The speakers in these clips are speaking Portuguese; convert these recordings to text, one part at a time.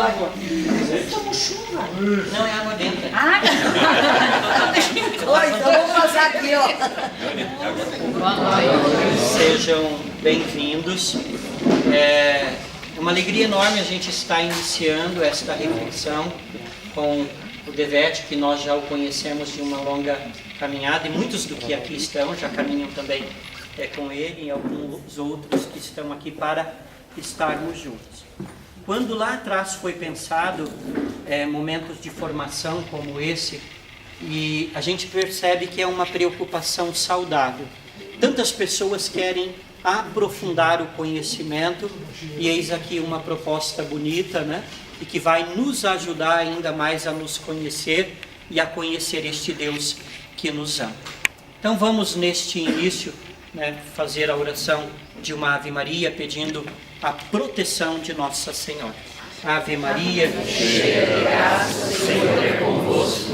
água. Tomou chuva. Não, é água dentro. Ah, então vamos passar aqui, ó. Sejam bem-vindos. É uma alegria enorme a gente estar iniciando esta reflexão com o Devete, que nós já o conhecemos de uma longa caminhada, e muitos do que aqui estão já caminham também com ele, e alguns outros que estão aqui para estarmos juntos. Quando lá atrás foi pensado momentos de formação como esse, e a gente percebe que é uma preocupação saudável. Tantas pessoas querem aprofundar o conhecimento, e eis aqui uma proposta bonita, né? E que vai nos ajudar ainda mais a nos conhecer e a conhecer este Deus que nos ama. Então vamos neste início, né, fazer a oração de uma Ave Maria, pedindo a proteção de Nossa Senhora. Ave Maria, cheia de graça, o Senhor é convosco.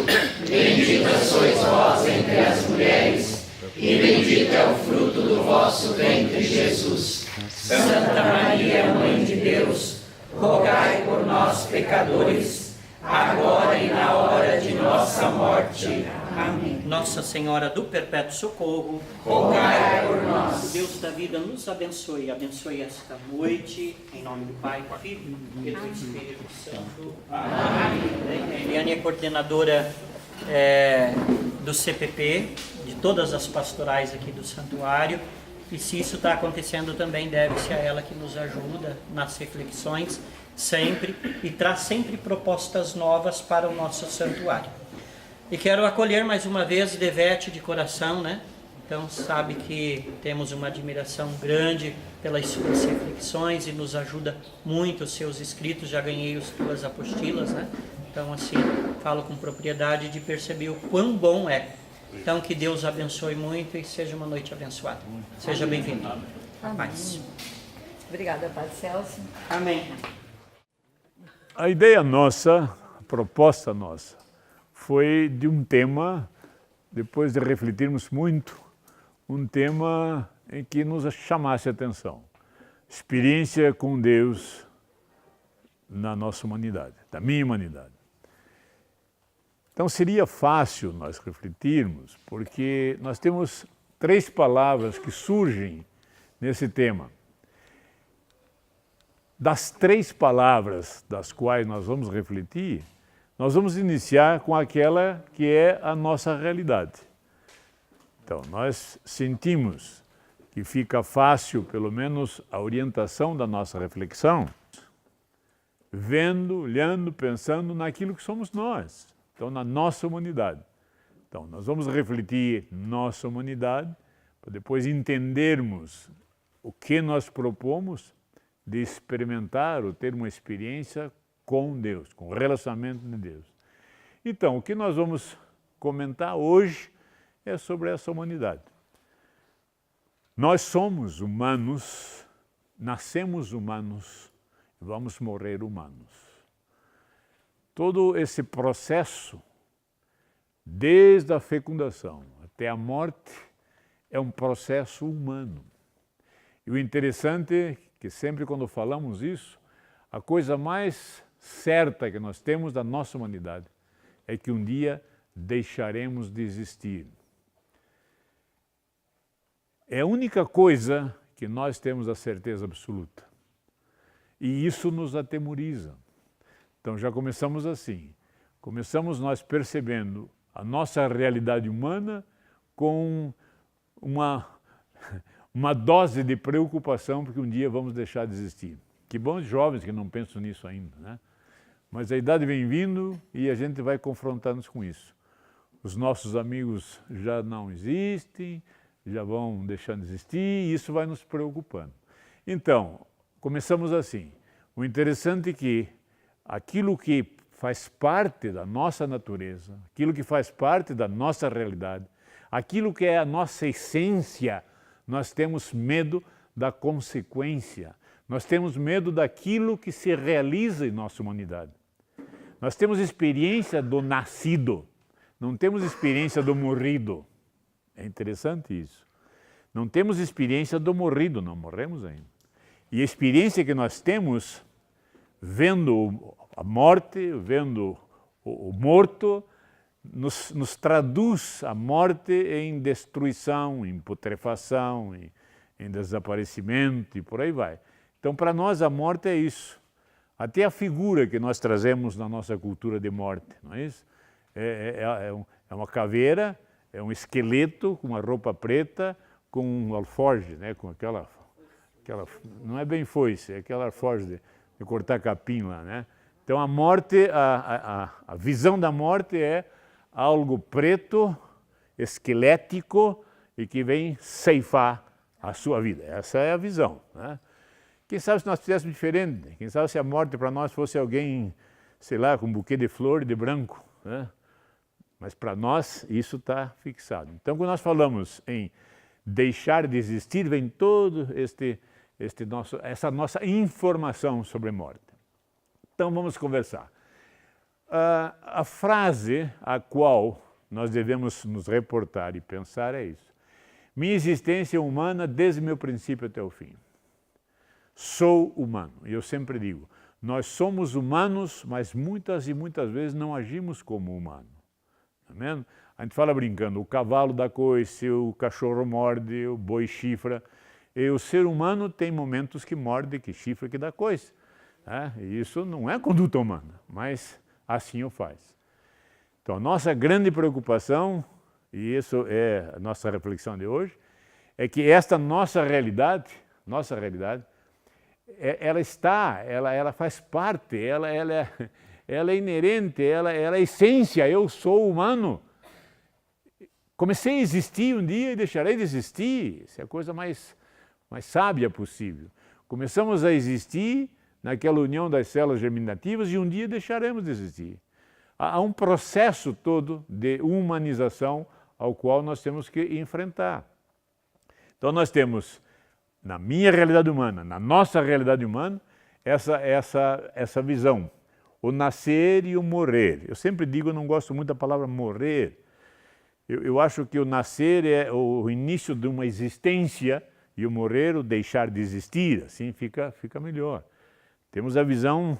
Bendita sois vós entre as mulheres, e bendito é o fruto do vosso ventre, Jesus. Santa Maria, Mãe de Deus, rogai por nós, pecadores, agora e na hora de nossa morte. Amém. Nossa Senhora do Perpétuo Socorro, rogai por nós. O Deus da vida nos abençoe. Abençoe esta noite, em nome do Pai, do Filho e do Espírito Santo. Amém. A Eliane é coordenadora do CPP, de todas as pastorais aqui do santuário. E se isso está acontecendo também, deve-se a ela, que nos ajuda nas reflexões sempre e traz sempre propostas novas para o nosso santuário. E quero acolher mais uma vez Devete de coração, né? Então sabe que temos uma admiração grande pelas suas reflexões e nos ajuda muito os seus escritos. Já ganhei as tuas apostilas, né? Então assim, falo com propriedade de perceber o quão bom é. Então que Deus abençoe muito e seja uma noite abençoada. Seja bem-vindo. Paz. Obrigada, Padre Celso. Amém. A ideia nossa, a proposta nossa, foi de um tema, depois de refletirmos muito, um tema em que nos chamasse a atenção. Experiência com Deus na nossa humanidade, da minha humanidade. Então seria fácil nós refletirmos, porque nós temos 3 palavras que surgem nesse tema. Das 3 palavras das quais nós vamos refletir, nós vamos iniciar com aquela que é a nossa realidade. Então, nós sentimos que fica fácil, pelo menos, a orientação da nossa reflexão, vendo, olhando, pensando naquilo que somos nós. Então, na nossa humanidade. Então, nós vamos refletir nossa humanidade, para depois entendermos o que nós propomos de experimentar ou ter uma experiência com Deus, com o relacionamento de Deus. Então, o que nós vamos comentar hoje é sobre essa humanidade. Nós somos humanos, nascemos humanos, vamos morrer humanos. Todo esse processo, desde a fecundação até a morte, é um processo humano. E o interessante é que sempre quando falamos isso, a coisa mais certa que nós temos da nossa humanidade é que um dia deixaremos de existir. É a única coisa que nós temos a certeza absoluta. E isso nos atemoriza. Então já começamos assim. Começamos nós percebendo a nossa realidade humana com uma dose de preocupação, porque um dia vamos deixar de existir. Que bons jovens que não pensam nisso ainda, né? Mas a idade vem vindo e a gente vai confrontar-nos com isso. Os nossos amigos já não existem, já vão deixando de existir, e isso vai nos preocupando. Então, começamos assim. O interessante é que aquilo que faz parte da nossa natureza, aquilo que faz parte da nossa realidade, aquilo que é a nossa essência, nós temos medo da consequência. Nós temos medo daquilo que se realiza em nossa humanidade. Nós temos experiência do nascido, não temos experiência do morrido. É interessante isso. Não temos experiência do morrido, não morremos ainda. E a experiência que nós temos, vendo a morte, vendo o morto, nos traduz a morte em destruição, em putrefação, em desaparecimento e por aí vai. Então, para nós, a morte é isso. Até a figura que nós trazemos na nossa cultura de morte, não é isso? É uma caveira, é um esqueleto com uma roupa preta, com um alforje, né? Com aquela não é bem foice, é aquela alforje de cortar capim lá, né? Então a morte, a visão da morte é algo preto, esquelético e que vem ceifar a sua vida. Essa é a visão, né? Quem sabe se nós fizéssemos diferente? Quem sabe se a morte para nós fosse alguém, sei lá, com um buquê de flor de branco, né? Mas para nós isso está fixado. Então quando nós falamos em deixar de existir, vem todo essa nossa informação sobre morte. Então vamos conversar. A frase a qual nós devemos nos reportar e pensar é isso. Minha existência é humana desde meu princípio até o fim. Sou humano. E eu sempre digo, nós somos humanos, mas muitas e muitas vezes não agimos como humano. Tá vendo? A gente fala brincando, o cavalo dá coice, o cachorro morde, o boi chifra. E o ser humano tem momentos que morde, que chifra, que dá coice. Né? E isso não é conduta humana, mas assim o faz. Então a nossa grande preocupação, e isso é a nossa reflexão de hoje, é que esta nossa realidade, ela faz parte, ela é inerente, ela é a essência, eu sou humano. Comecei a existir um dia e deixarei de existir, essa é a coisa mais sábia possível. Começamos a existir naquela união das células germinativas e um dia deixaremos de existir. Há um processo todo de humanização ao qual nós temos que enfrentar. Então nós temos, na minha realidade humana, na nossa realidade humana, essa visão, o nascer e o morrer. Eu sempre digo, eu não gosto muito da palavra morrer. Eu acho que o nascer é o início de uma existência e o morrer, o deixar de existir, assim fica melhor. Temos a visão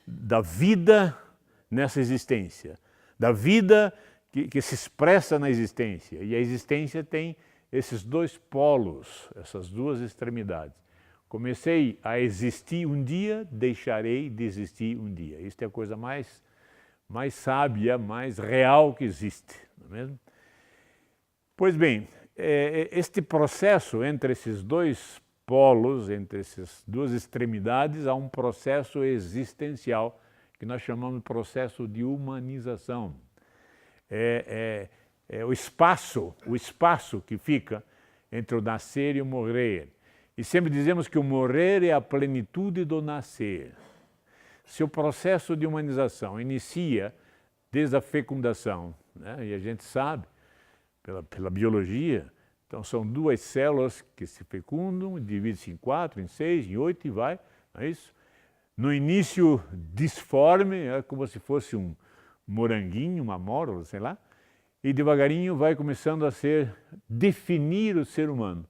da vida nessa existência, da vida que se expressa na existência. E a existência tem esses dois polos, essas duas extremidades. Comecei a existir um dia, deixarei de existir um dia. Isto é a coisa mais sábia, mais real que existe, não é mesmo? Pois bem, este processo entre esses dois polos, entre essas duas extremidades, há um processo existencial que nós chamamos de processo de humanização. É o espaço que fica entre o nascer e o morrer. E sempre dizemos que o morrer é a plenitude do nascer. Se o processo de humanização inicia desde a fecundação, né, e a gente sabe, pela biologia, então são duas células que se fecundam, dividem-se em 4, em 6, em 8 e vai, não é isso? No início disforme, é como se fosse um moranguinho, uma amora, sei lá, e devagarinho vai começando a definir o ser humano.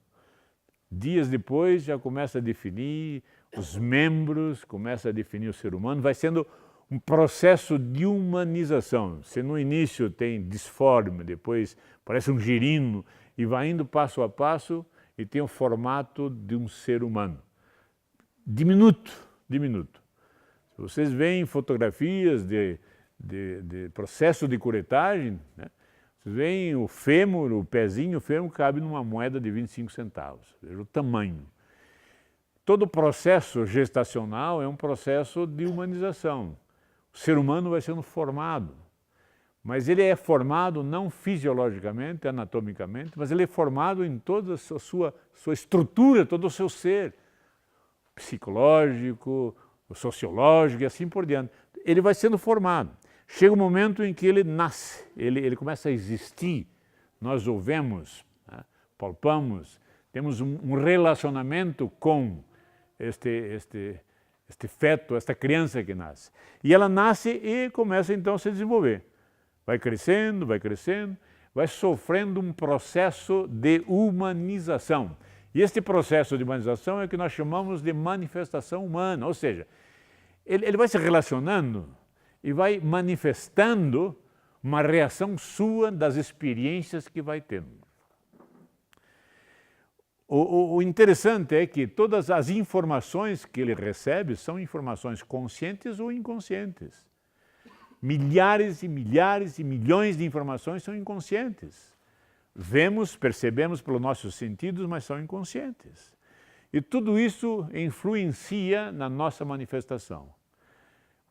Dias depois já começa a definir os membros, começa a definir o ser humano, vai sendo um processo de humanização. Se no início tem disforme, depois parece um girino, e vai indo passo a passo e tem o formato de um ser humano. Diminuto. Se vocês veem fotografias de processo de curetagem, né, vocês veem o fêmur, o pezinho, o fêmur cabe numa moeda de 25 centavos. Veja o tamanho. Todo processo gestacional é um processo de humanização. O ser humano vai sendo formado, mas ele é formado não fisiologicamente, anatomicamente, mas ele é formado em toda a sua estrutura, todo o seu ser, psicológico, sociológico e assim por diante. Ele vai sendo formado. Chega um momento em que ele nasce, ele começa a existir. Nós o vemos, né, palpamos, temos um relacionamento com este feto, esta criança que nasce. E ela nasce e começa então a se desenvolver. Vai crescendo, vai sofrendo um processo de humanização. E este processo de humanização é o que nós chamamos de manifestação humana, ou seja, ele vai se relacionando e vai manifestando uma reação sua das experiências que vai tendo. O interessante é que todas as informações que ele recebe são informações conscientes ou inconscientes. Milhares e milhares e milhões de informações são inconscientes. Vemos, percebemos pelos nossos sentidos, mas são inconscientes. E tudo isso influencia na nossa manifestação.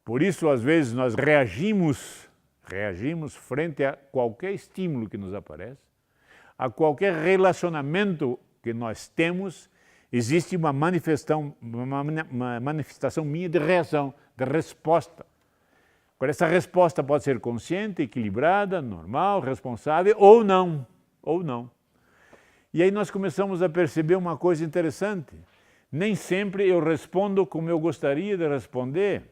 Por isso, às vezes, nós reagimos frente a qualquer estímulo que nos aparece, a qualquer relacionamento que nós temos, existe uma manifestação minha de reação, de resposta. Agora, essa resposta pode ser consciente, equilibrada, normal, responsável ou não. E aí nós começamos a perceber uma coisa interessante. Nem sempre eu respondo como eu gostaria de responder.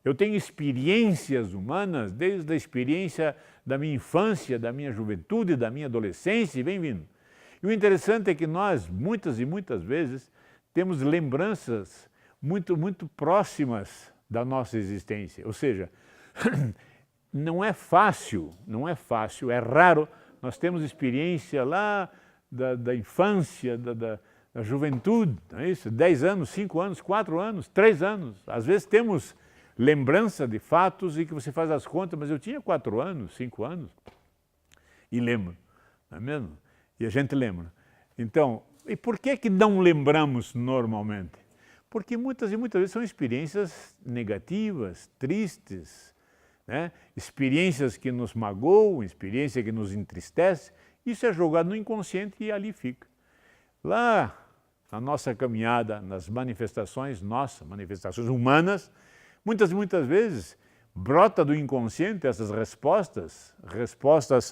Eu tenho experiências humanas, desde a experiência da minha infância, da minha juventude, da minha adolescência, e vem vindo. E o interessante é que nós, muitas e muitas vezes, temos lembranças muito próximas da nossa existência. Ou seja, não é fácil, é raro. Nós temos experiência lá da infância, da juventude, não é isso? 10 anos, 5 anos, 4 anos, 3 anos. Às vezes temos lembrança de fatos e que você faz as contas, mas eu tinha 4 anos, 5 anos, e lembro, não é mesmo? E a gente lembra. Então, e por que não lembramos normalmente? Porque muitas e muitas vezes são experiências negativas, tristes, né? Experiências que nos magoam, experiência que nos entristece. Isso é jogado no inconsciente e ali fica. Lá na nossa caminhada, nas manifestações nossas, manifestações humanas, muitas e muitas vezes brota do inconsciente essas respostas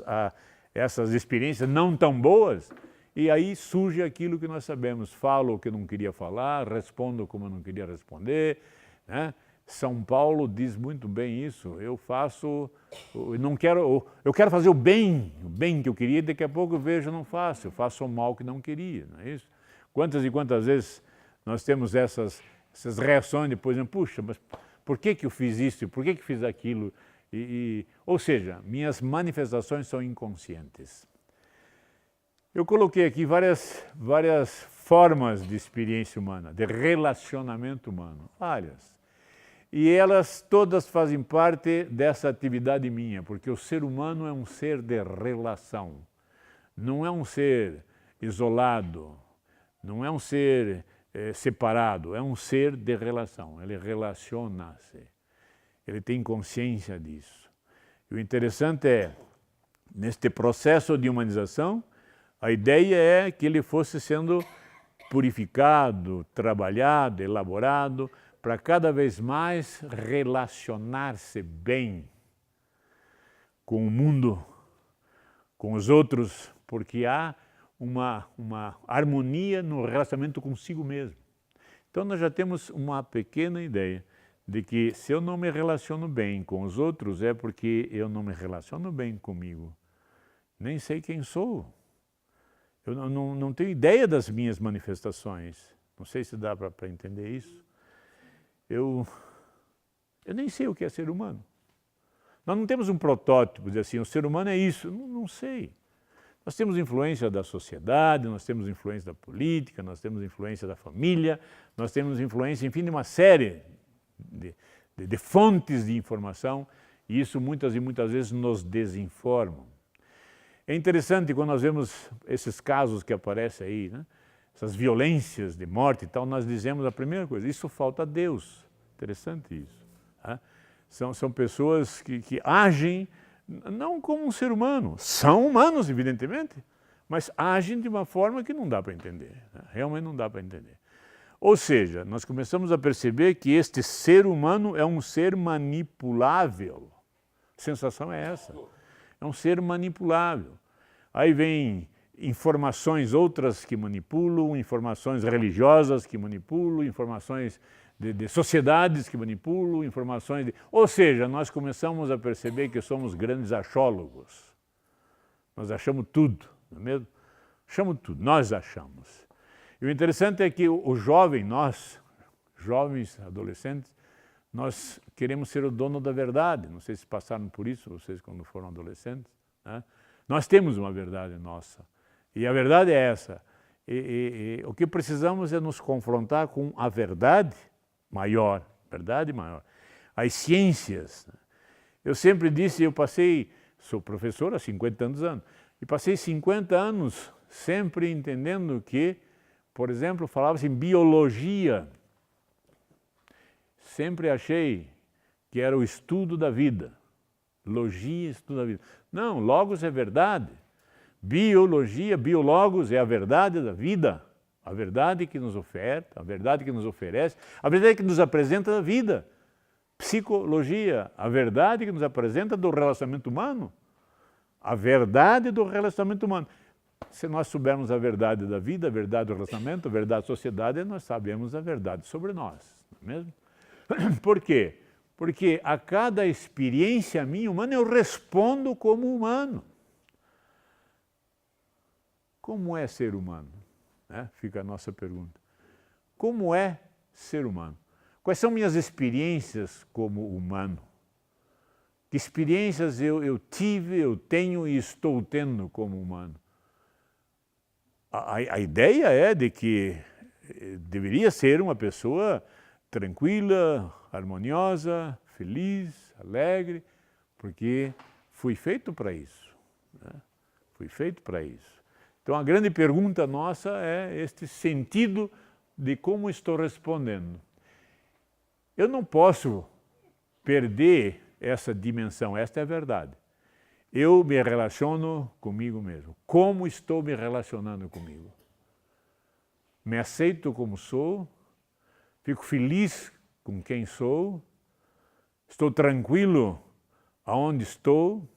a essas experiências não tão boas, e aí surge aquilo que nós sabemos. Falo o que eu não queria falar, respondo como eu não queria responder, né? São Paulo diz muito bem isso. Eu quero fazer o bem que eu queria, daqui a pouco eu vejo, eu não faço, eu faço o mal que não queria, não é isso? Quantas e quantas vezes nós temos essas reações depois, puxa, mas por que eu fiz isso, por que fiz aquilo? Ou seja, minhas manifestações são inconscientes. Eu coloquei aqui várias formas de experiência humana, de relacionamento humano, várias. E elas todas fazem parte dessa atividade minha, porque o ser humano é um ser de relação. Não é um ser isolado, não é um ser separado, é um ser de relação. Ele relaciona-se, ele tem consciência disso. E o interessante é, neste processo de humanização, a ideia é que ele fosse sendo purificado, trabalhado, elaborado, para cada vez mais relacionar-se bem com o mundo, com os outros, porque há uma harmonia no relacionamento consigo mesmo. Então nós já temos uma pequena ideia de que se eu não me relaciono bem com os outros é porque eu não me relaciono bem comigo. Nem sei quem sou. Eu não tenho ideia das minhas manifestações. Não sei se dá para entender isso. Eu nem sei o que é ser humano. Nós não temos um protótipo, dizer assim, o ser humano é isso. Não sei. Nós temos influência da sociedade, nós temos influência da política, nós temos influência da família, nós temos influência, enfim, de uma série de fontes de informação, e isso muitas e muitas vezes nos desinformam. É interessante quando nós vemos esses casos que aparecem aí, né? Essas violências de morte e tal, nós dizemos a primeira coisa, isso falta a Deus. Interessante isso. Né? São pessoas que agem não como um ser humano, são humanos, evidentemente, mas agem de uma forma que não dá para entender, né? Realmente não dá para entender. Ou seja, nós começamos a perceber que este ser humano é um ser manipulável. A sensação é essa. É um ser manipulável. Aí vem informações outras que manipulam, informações religiosas que manipulam, informações de sociedades que manipulam, informações... Ou seja, nós começamos a perceber que somos grandes achólogos. Nós achamos tudo, não é mesmo? Achamos tudo, nós achamos. E o interessante é que o jovem, nós, jovens, adolescentes, nós queremos ser o dono da verdade. Não sei se passaram por isso, vocês quando foram adolescentes, né? Nós temos uma verdade nossa. E a verdade é essa. E o que precisamos é nos confrontar com a verdade maior. As ciências. Eu sempre disse, sou professor há 50 anos, e passei 50 anos sempre entendendo que, por exemplo, falava-se em biologia. Sempre achei que era o estudo da vida. Logia, estudo da vida. Não, logos é verdade. Biologia, biologos é a verdade da vida. A verdade que nos oferta, a verdade que nos oferece, a verdade que nos apresenta a vida. Psicologia, a verdade que nos apresenta do relacionamento humano. A verdade do relacionamento humano. Se nós soubermos a verdade da vida, a verdade do relacionamento, a verdade da sociedade, nós sabemos a verdade sobre nós, não é mesmo? Por quê? Porque a cada experiência minha humana eu respondo como humano. Como é ser humano? Fica a nossa pergunta. Como é ser humano? Quais são minhas experiências como humano? Que experiências eu tive, eu tenho e estou tendo como humano? A ideia é de que deveria ser uma pessoa tranquila, harmoniosa, feliz, alegre, porque fui feito para isso. Fui feito para isso. Então a grande pergunta nossa é este sentido de como estou respondendo. Eu não posso perder essa dimensão, esta é a verdade. Eu me relaciono comigo mesmo. Como estou me relacionando comigo? Me aceito como sou? Fico feliz com quem sou? Estou tranquilo aonde estou?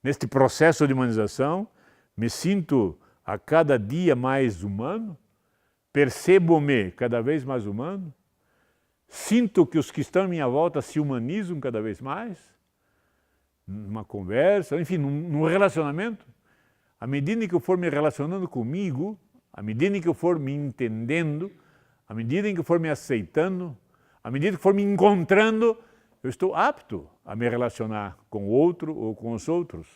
Neste processo de humanização, me sinto a cada dia mais humano? Percebo-me cada vez mais humano? Sinto que os que estão à minha volta se humanizam cada vez mais? Numa conversa, enfim, num relacionamento? À medida que eu for me relacionando comigo, à medida que eu for me entendendo, à medida em que eu for me aceitando, à medida que for me encontrando, eu estou apto a me relacionar com o outro ou com os outros.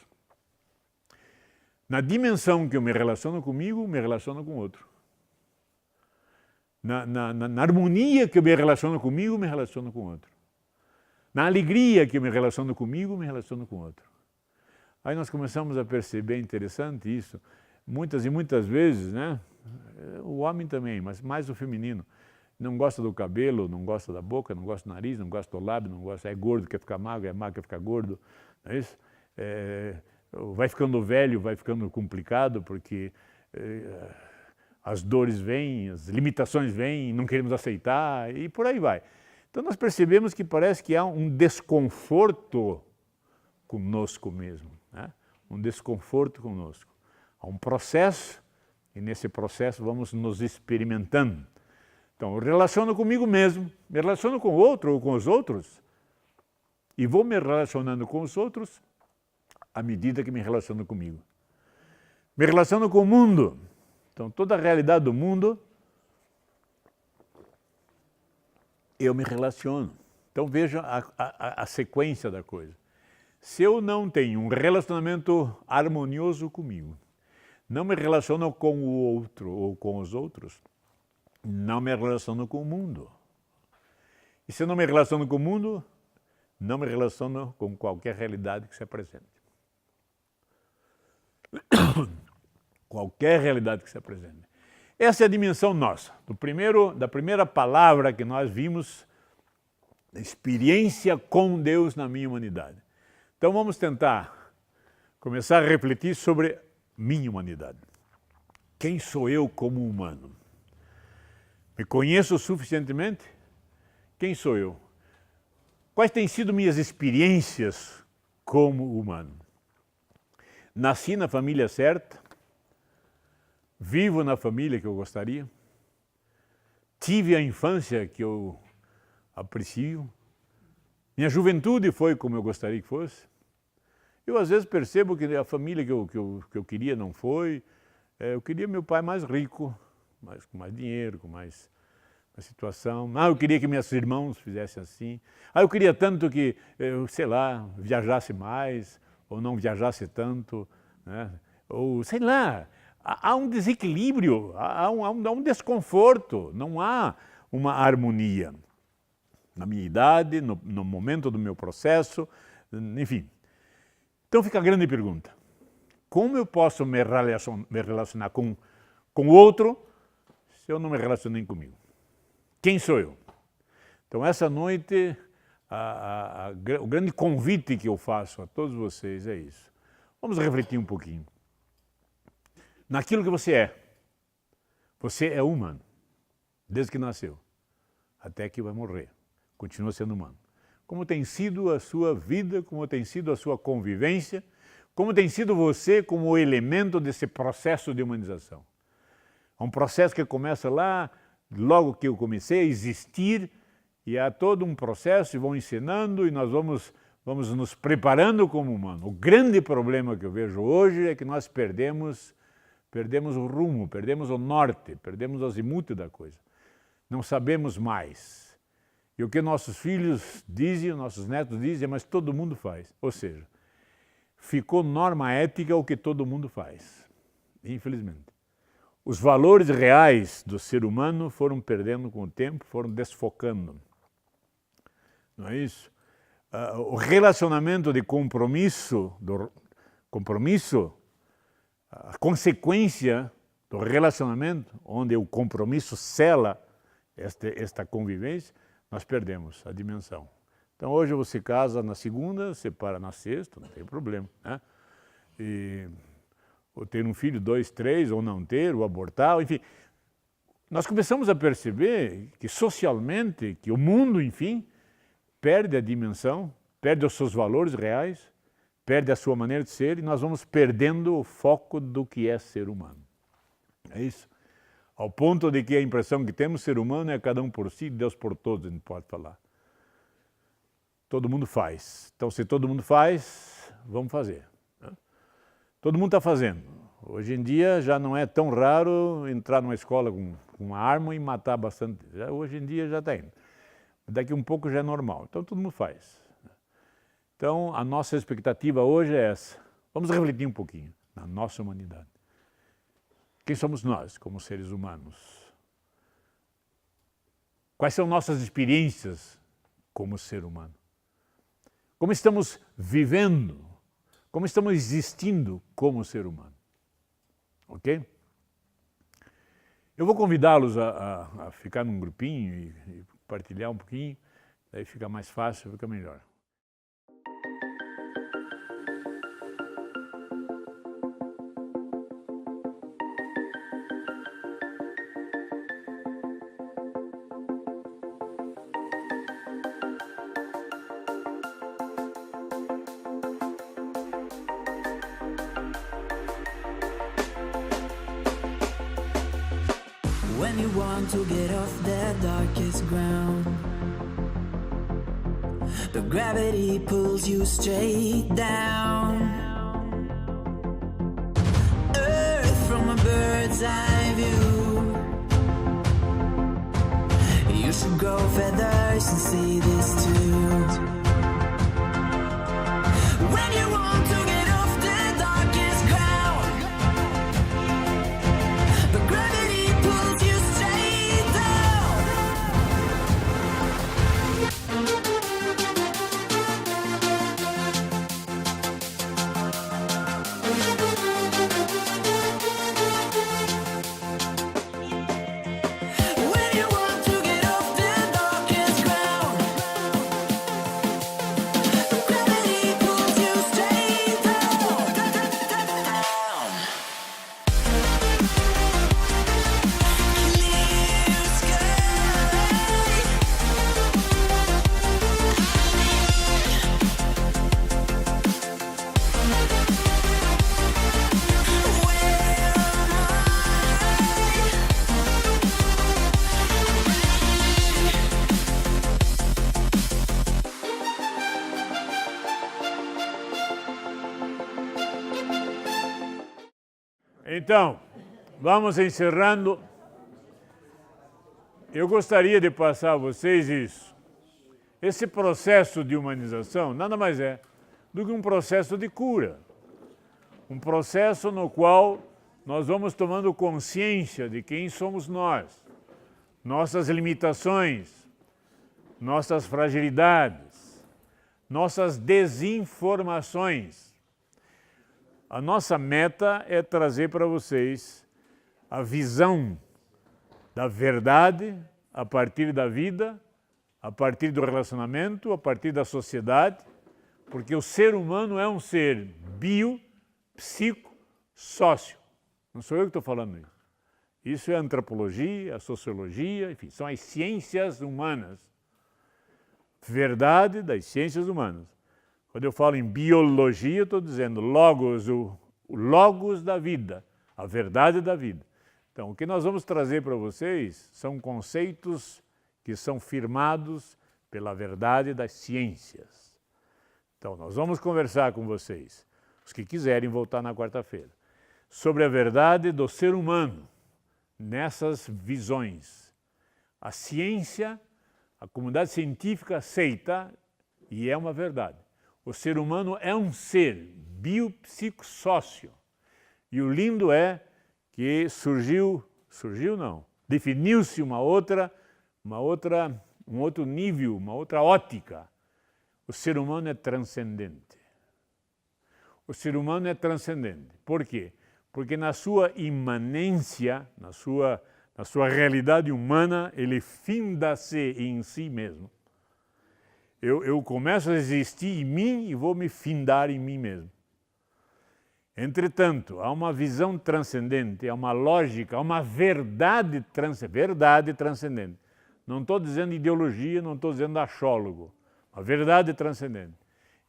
Na dimensão que eu me relaciono comigo, me relaciono com o outro. Na harmonia que eu me relaciono comigo, me relaciono com o outro. Na alegria que eu me relaciono comigo, me relaciono com o outro. Aí nós começamos a perceber, interessante isso, muitas e muitas vezes, né? O homem também, mas mais o feminino. Não gosta do cabelo, não gosta da boca, não gosta do nariz, não gosta do lábio, não gosta, é gordo, quer ficar magro, é magro, quer ficar gordo. Não é isso? Vai ficando velho, vai ficando complicado, porque as dores vêm, as limitações vêm, não queremos aceitar, e por aí vai. Então nós percebemos que parece que há um desconforto conosco mesmo, né? Um desconforto conosco. Há um processo, e nesse processo vamos nos experimentando. Então, eu relaciono comigo mesmo, me relaciono com o outro ou com os outros, e vou me relacionando com os outros à medida que me relaciono comigo. Me relaciono com o mundo. Então, toda a realidade do mundo, eu me relaciono. Então, veja a sequência da coisa. Se eu não tenho um relacionamento harmonioso comigo, não me relaciono com o outro ou com os outros, não me relaciono com o mundo. E se eu não me relaciono com o mundo, não me relaciono com qualquer realidade que se apresente. Qualquer realidade que se apresente. Essa é a dimensão nossa, da primeira palavra que nós vimos, experiência com Deus na minha humanidade. Então vamos tentar começar a refletir sobre minha humanidade. Quem sou eu como humano? Me conheço suficientemente? Quem sou eu? Quais têm sido minhas experiências como humano? Nasci na família certa? Vivo na família que eu gostaria? Tive a infância que eu aprecio? Minha juventude foi como eu gostaria que fosse? Eu às vezes percebo que a família que eu queria não foi. Eu queria meu pai mais rico, com mais dinheiro, com mais a situação. Ah, eu queria que meus irmãos fizessem assim. Ah, eu queria tanto que, eu, sei lá, viajasse mais, ou não viajasse tanto, né? Ou, sei lá, há um desequilíbrio, há um desconforto, não há uma harmonia. Na minha idade, no momento do meu processo, enfim. Então fica a grande pergunta. Como eu posso me relacionar com o outro se eu não me relaciono nem comigo? Quem sou eu? Então essa noite, o grande convite que eu faço a todos vocês é isso. Vamos refletir um pouquinho. Naquilo que você é. Você é humano, desde que nasceu, até que vai morrer. Continua sendo humano. Como tem sido a sua vida, como tem sido a sua convivência, como tem sido você como elemento desse processo de humanização. É um processo que começa lá, logo que eu comecei a existir, e há todo um processo, e vão ensinando, e nós vamos nos preparando como humano. O grande problema que eu vejo hoje é que nós perdemos o rumo, perdemos o norte, perdemos o azimuth da coisa. Não sabemos mais. E o que nossos filhos dizem, nossos netos dizem, mas todo mundo faz. Ou seja, ficou norma ética o que todo mundo faz, infelizmente. Os valores reais do ser humano foram perdendo com o tempo, foram desfocando. Não é isso? O relacionamento de compromisso, a consequência do relacionamento, onde o compromisso sela esta convivência, nós perdemos a dimensão. Então hoje você casa na segunda, separa na sexta, não tem problema, né? E, ou ter um filho, 2, 3, ou não ter, ou abortar, enfim. Nós começamos a perceber que socialmente, que o mundo, enfim, perde a dimensão, perde os seus valores reais, perde a sua maneira de ser, e nós vamos perdendo o foco do que é ser humano. É isso. Ao ponto de que a impressão que temos, ser humano é cada um por si, Deus por todos, a gente pode falar. Todo mundo faz. Então, se todo mundo faz, vamos fazer. Né? Todo mundo está fazendo. Hoje em dia já não é tão raro entrar numa escola com uma arma e matar bastante. Hoje em dia já está indo. Daqui um pouco já é normal. Então, todo mundo faz. Então, a nossa expectativa hoje é essa. Vamos refletir um pouquinho na nossa humanidade. Quem somos nós como seres humanos? Quais são nossas experiências como ser humano? Como estamos vivendo? Como estamos existindo como ser humano? Ok? Eu vou convidá-los a ficar num grupinho e partilhar um pouquinho, daí fica mais fácil, fica melhor. When you want to get off that darkest ground, but gravity pulls you straight down. Earth from a bird's eye view. You should grow feathers and see this too. When you want to get off the darkest ground, but gravity pulls you straight down. When you want to get off the darkest ground, but gravity pulls you straight down. Clear sky. Então, vamos encerrando eu gostaria de passar a vocês isso. Esse processo de humanização nada mais é do que um processo de cura. Um processo no qual nós vamos tomando consciência de quem somos nós, nossas limitações, nossas fragilidades, nossas desinformações. A nossa meta é trazer para vocês a visão da verdade a partir da vida, a partir do relacionamento, a partir da sociedade, porque o ser humano é um ser bio, psico, sócio. Não sou eu que estou falando isso. Isso é a antropologia, a sociologia, enfim, são as ciências humanas. Verdade das ciências humanas. Quando eu falo em biologia, eu estou dizendo logos, o logos da vida, a verdade da vida. Então, o que nós vamos trazer para vocês são conceitos que são firmados pela verdade das ciências. Então, nós vamos conversar com vocês, os que quiserem voltar na quarta-feira, sobre a verdade do ser humano, nessas visões. A ciência, a comunidade científica aceita, e é uma verdade. O ser humano é um ser biopsicossócio. E o lindo é que definiu-se um outro nível, uma outra ótica. O ser humano é transcendente. O ser humano é transcendente. Por quê? Porque na sua imanência, na sua realidade humana, ele finda-se em si mesmo. Eu começo a existir em mim e vou me findar em mim mesmo. Entretanto, há uma visão transcendente, há uma lógica, há uma verdade transcendente. Não estou dizendo ideologia, não estou dizendo achólogo. A verdade transcendente,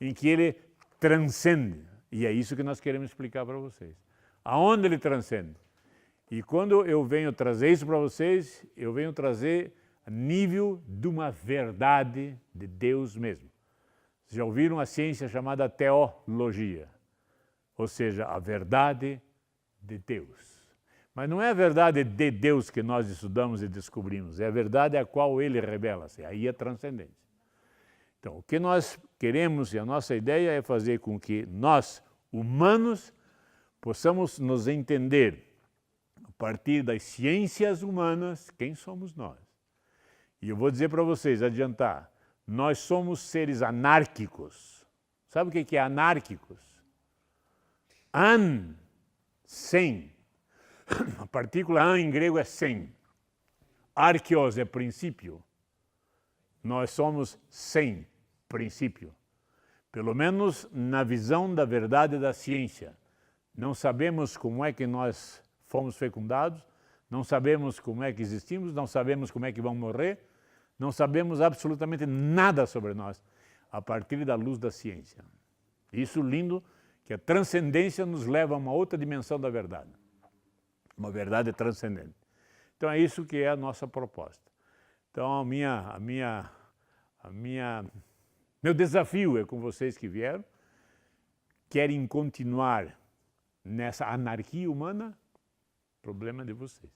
em que ele transcende. E é isso que nós queremos explicar para vocês. Aonde ele transcende? E quando eu venho trazer isso para vocês, eu venho trazer a nível de uma verdade de Deus mesmo. Vocês já ouviram a ciência chamada teologia? Ou seja, a verdade de Deus. Mas não é a verdade de Deus que nós estudamos e descobrimos, é a verdade a qual ele revela-se, aí é transcendente. Então, o que nós queremos e a nossa ideia é fazer com que nós, humanos, possamos nos entender a partir das ciências humanas quem somos nós. E eu vou dizer para vocês, adiantar, nós somos seres anárquicos. Sabe o que é anárquicos? An, sem. A partícula an em grego é sem. Arqueos é princípio. Nós somos sem princípio. Pelo menos na visão da verdade da ciência. Não sabemos como é que nós fomos fecundados, não sabemos como é que existimos, não sabemos como é que vamos morrer, não sabemos absolutamente nada sobre nós, a partir da luz da ciência. Isso lindo, que a transcendência nos leva a uma outra dimensão da verdade. Uma verdade transcendente. Então é isso que é a nossa proposta. Então meu desafio é com vocês que vieram, querem continuar nessa anarquia humana, problema de vocês.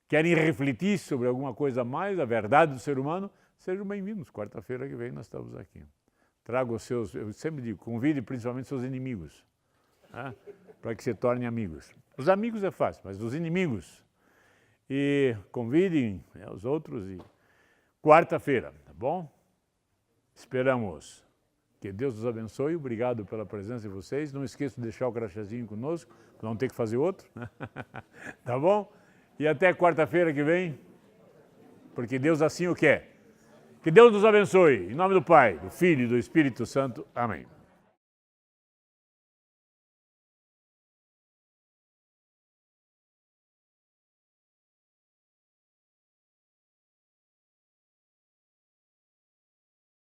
Querem refletir sobre alguma coisa a mais, a verdade do ser humano, sejam bem-vindos. Quarta-feira que vem nós estamos aqui. Traga os seus, eu sempre digo, convide principalmente seus inimigos, né, para que se tornem amigos. Os amigos é fácil, mas os inimigos. E convidem os outros e quarta-feira, tá bom? Esperamos. Que Deus os abençoe. Obrigado pela presença de vocês. Não esqueça de deixar o crachazinho conosco, para não ter que fazer outro. Tá bom? E até quarta-feira que vem, porque Deus assim o quer. Que Deus nos abençoe. Em nome do Pai, do Filho e do Espírito Santo. Amém.